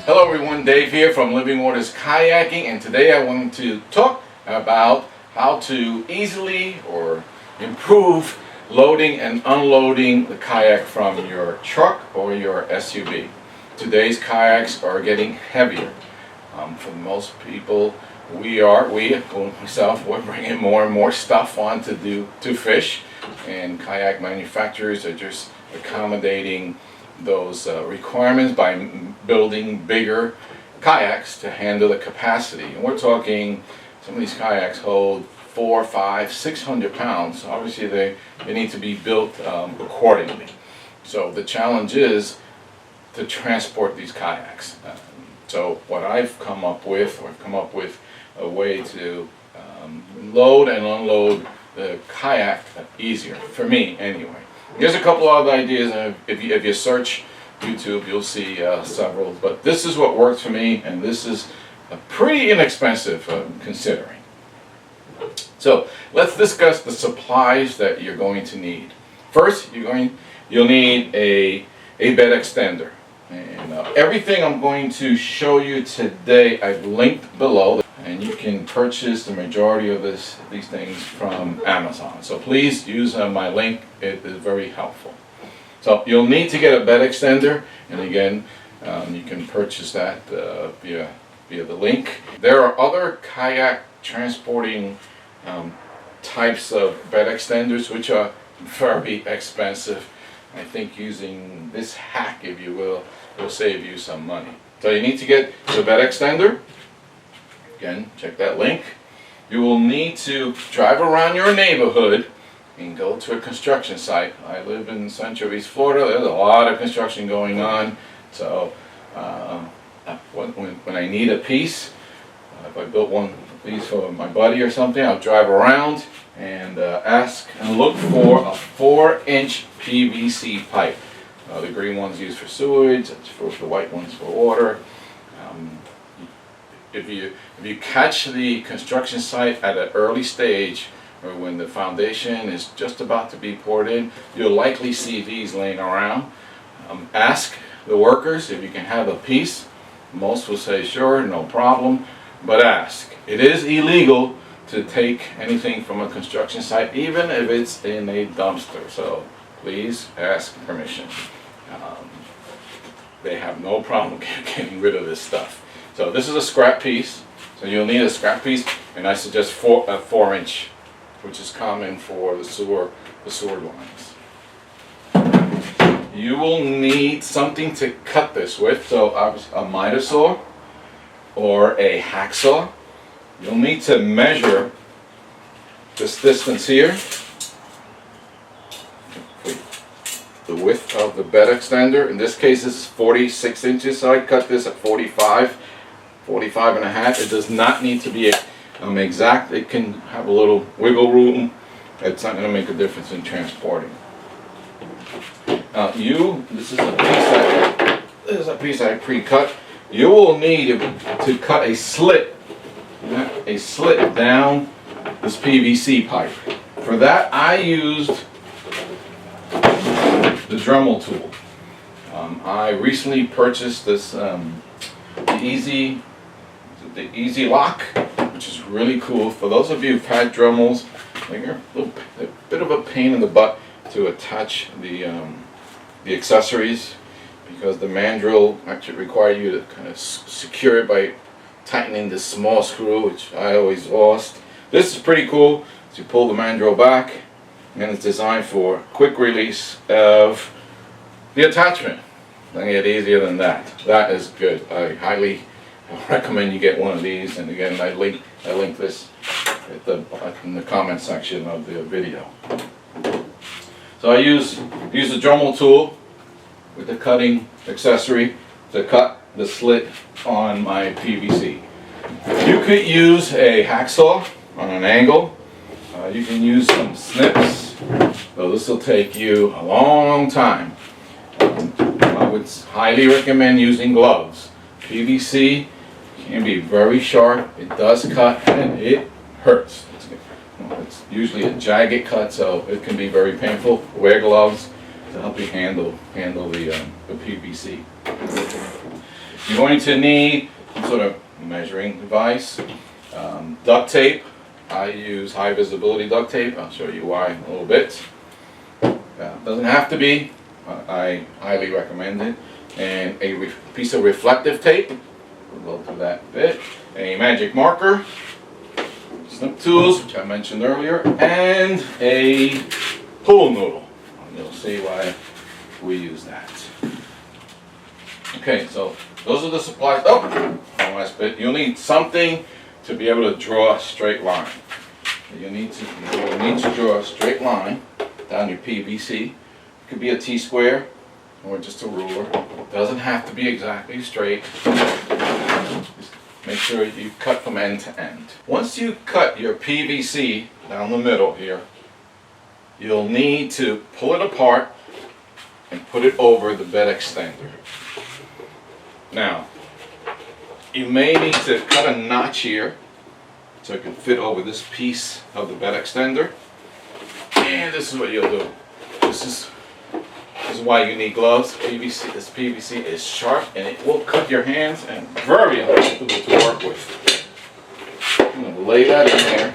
Hello everyone, Dave here from Living Waters Kayaking, and today I want to talk about how to easily or improve loading and unloading the kayak from your truck or your SUV. Today's kayaks are getting heavier. For most people, myself, we're bringing more and more stuff on to fish, and kayak manufacturers are just accommodating those requirements by building bigger kayaks to handle the capacity. And we're talking, some of these kayaks hold 400, 500, 600 pounds. Obviously they need to be built accordingly. So the challenge is to transport these kayaks. So what I've come up with a way to load and unload the kayak easier, for me anyway. Here's a couple of ideas. If you search YouTube, you'll see several. But this is what worked for me, and this is pretty inexpensive considering. So let's discuss the supplies that you're going to need. First, you'll need a bed extender, and everything I'm going to show you today I've linked below. And you can purchase the majority of these things from Amazon. So please use my link, it is very helpful. So you'll need to get a bed extender, and again, you can purchase that via the link. There are other kayak transporting types of bed extenders which are very expensive. I think using this hack, if you will save you some money. So you need to get the bed extender. Again, check that link. You will need to drive around your neighborhood and go to a construction site. I live in Central East Florida. There's a lot of construction going on. So when I need a piece, if I built one piece for my buddy or something, I'll drive around and ask and look for a 4-inch PVC pipe. The green one's used for sewage, the white one's for water. If you catch the construction site at an early stage, or when the foundation is just about to be poured in, you'll likely see these laying around. Ask the workers if you can have a piece. Most will say sure, no problem, but ask. It is illegal to take anything from a construction site, even if it's in a dumpster, so please ask permission. They have no problem getting rid of this stuff. So this is a scrap piece, so you'll need a scrap piece, and I suggest a 4-inch, which is common for the sewer lines. You will need something to cut this with, so a miter saw or a hacksaw. You'll need to measure this distance here, the width of the bed extender. In this case, this is 46 inches, so I cut this at 45 and a half. It does not need to be exact. It can have a little wiggle room. It's not going to make a difference in transporting. This is a piece I pre-cut. You will need to cut a slit down this PVC pipe. For that, I used the Dremel tool. I recently purchased this the Easy Lock, which is really cool. For those of you who've had Dremels, they're a bit of a pain in the butt to attach the accessories, because the mandrel actually requires you to kind of secure it by tightening this small screw, which I always lost. This is pretty cool. So you pull the mandrel back, and it's designed for quick release of the attachment. Nothing get easier than that. That is good. I highly recommend you get one of these, and again, I link this in the comment section of the video. So I use the Dremel tool with the cutting accessory to cut the slit on my PVC. You could use a hacksaw on an angle. You can use some snips, so this will take you a long time. I would highly recommend using gloves. PVC can be very sharp. It does cut, and it hurts. It's usually a jagged cut, so it can be very painful. Wear gloves to help you handle the PVC. You're going to need some sort of measuring device, duct tape. I use high visibility duct tape. I'll show you why in a little bit. Doesn't have to be. I highly recommend it. And a piece of reflective tape. We'll go through that bit. A magic marker, snip tools, which I mentioned earlier, and a pool noodle. You'll see why we use that. Okay, so those are the supplies. Oh, one last bit. You'll need something to be able to draw a straight line. You'll need to draw a straight line down your PVC. It could be a T-square or just a ruler. It doesn't have to be exactly straight. Just make sure you cut from end to end. Once you cut your PVC down the middle here, you'll need to pull it apart and put it over the bed extender. Now, you may need to cut a notch here so it can fit over this piece of the bed extender. And this is what you'll do. This is why you need gloves. PVC, this PVC is sharp and it will cut your hands and very uncomfortable to work with. I'm going to lay that in there.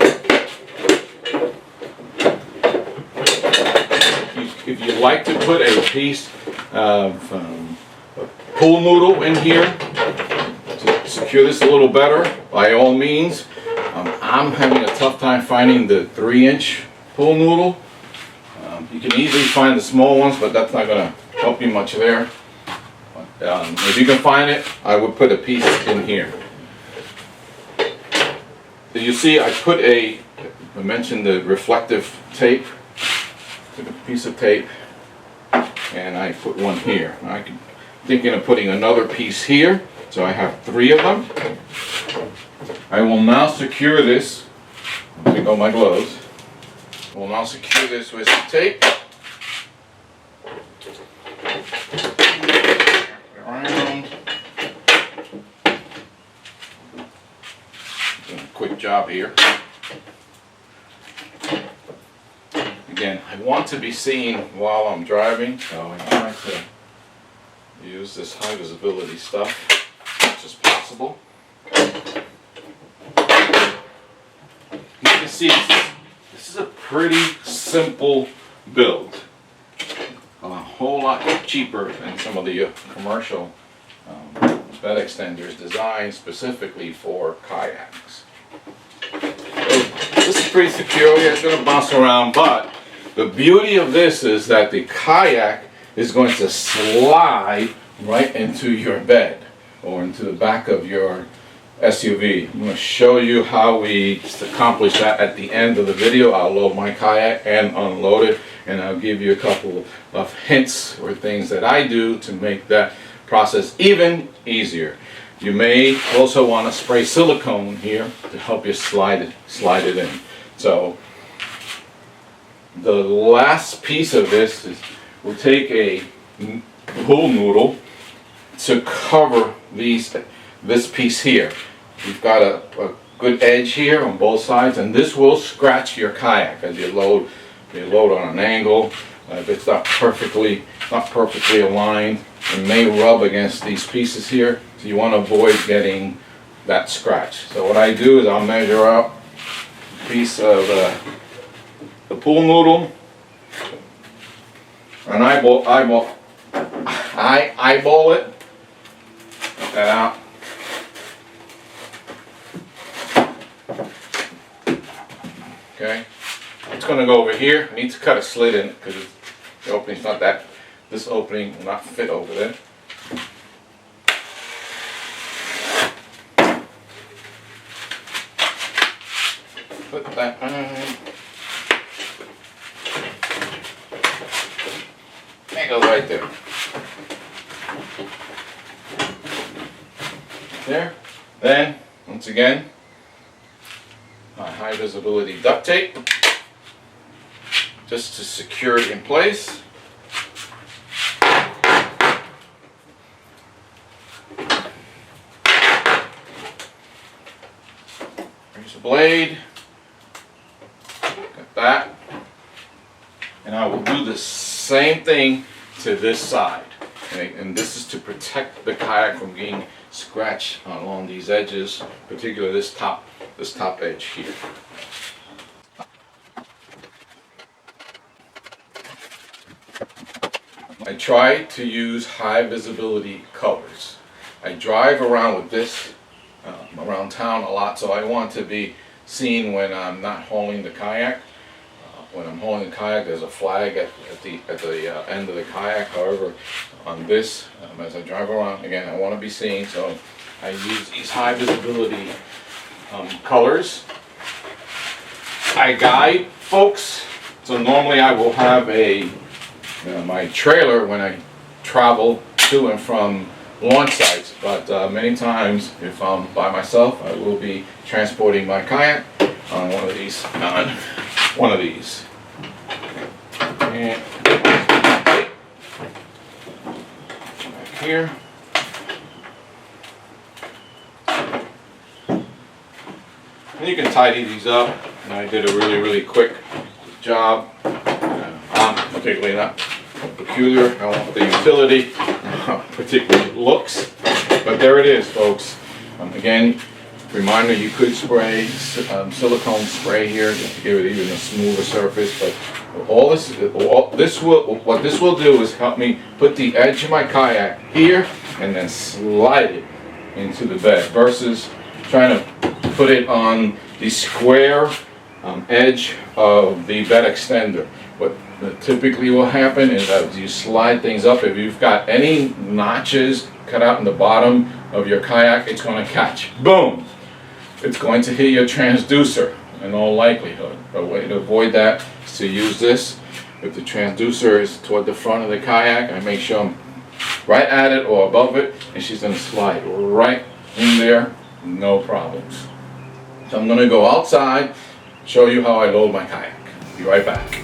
If you like to put a piece of pool noodle in here to secure this a little better, by all means. I'm having a tough time finding the 3-inch pool noodle. You can easily find the small ones, but that's not going to help you much there. If you can find it, I would put a piece in here. So you see, I mentioned the reflective tape. Took a piece of tape and I put one here. I'm thinking of putting another piece here, so I have 3 of them. I will now secure this. Let me go my gloves. I will now secure this with some tape. Around. Doing a quick job here. Again, I want to be seen while I'm driving, so I try to use this high visibility stuff as much as possible. You can see this is a pretty simple build. A whole lot cheaper than some of the commercial bed extenders designed specifically for kayaks. So this is pretty secure. Yeah, it's going to bounce around, but the beauty of this is that the kayak is going to slide right into your bed or into the back of your SUV. I'm going to show you how we accomplish that at the end of the video. I'll load my kayak and unload it, and I'll give you a couple of hints or things that I do to make that process even easier. You may also want to spray silicone here to help you slide it in. So the last piece of this is we'll take a pool noodle to cover this piece here. You've got a good edge here on both sides, and this will scratch your kayak as you load on an angle. If it's not perfectly aligned, it may rub against these pieces here, so you want to avoid getting that scratch. So what I do is I'll measure out a piece of the pool noodle, and I eyeball it. Cut that out. Okay, it's going to go over here. I need to cut a slit in it because the opening's not that. This opening will not fit over there. Put that on. It goes right there. There. Then, once again, my high visibility duct tape, just to secure it in place. Here's a blade. Got that. And I will do the same thing to this side. and this is to protect the kayak from getting scratched along these edges, particularly this top edge here. I try to use high visibility colors. I drive around with this around town a lot, so I want to be seen when I'm not hauling the kayak. When I'm hauling the kayak, there's a flag at the end of the kayak. However, on this, as I drive around, again, I want to be seen, so I use these high visibility colors. I guide folks, so normally I will have my trailer when I travel to and from launch sites, but many times if I'm by myself, I will be transporting my kayak on one of these. And back here. And you can tidy these up, and I did a really quick job. I'm particularly not peculiar. I want the utility, particularly looks. But there it is, folks. Again, reminder, you could spray silicone spray here just to give it even a smoother surface. But what this will do is help me put the edge of my kayak here and then slide it into the bed versus trying to put it on the square edge of the bed extender. What typically will happen is that you slide things up. If you've got any notches cut out in the bottom of your kayak, it's going to catch. Boom! It's going to hit your transducer in all likelihood. A way to avoid that is to use this. If the transducer is toward the front of the kayak, I make sure I'm right at it or above it, and she's going to slide right in there, no problems. So I'm going to go outside, show you how I load my kayak. Be right back.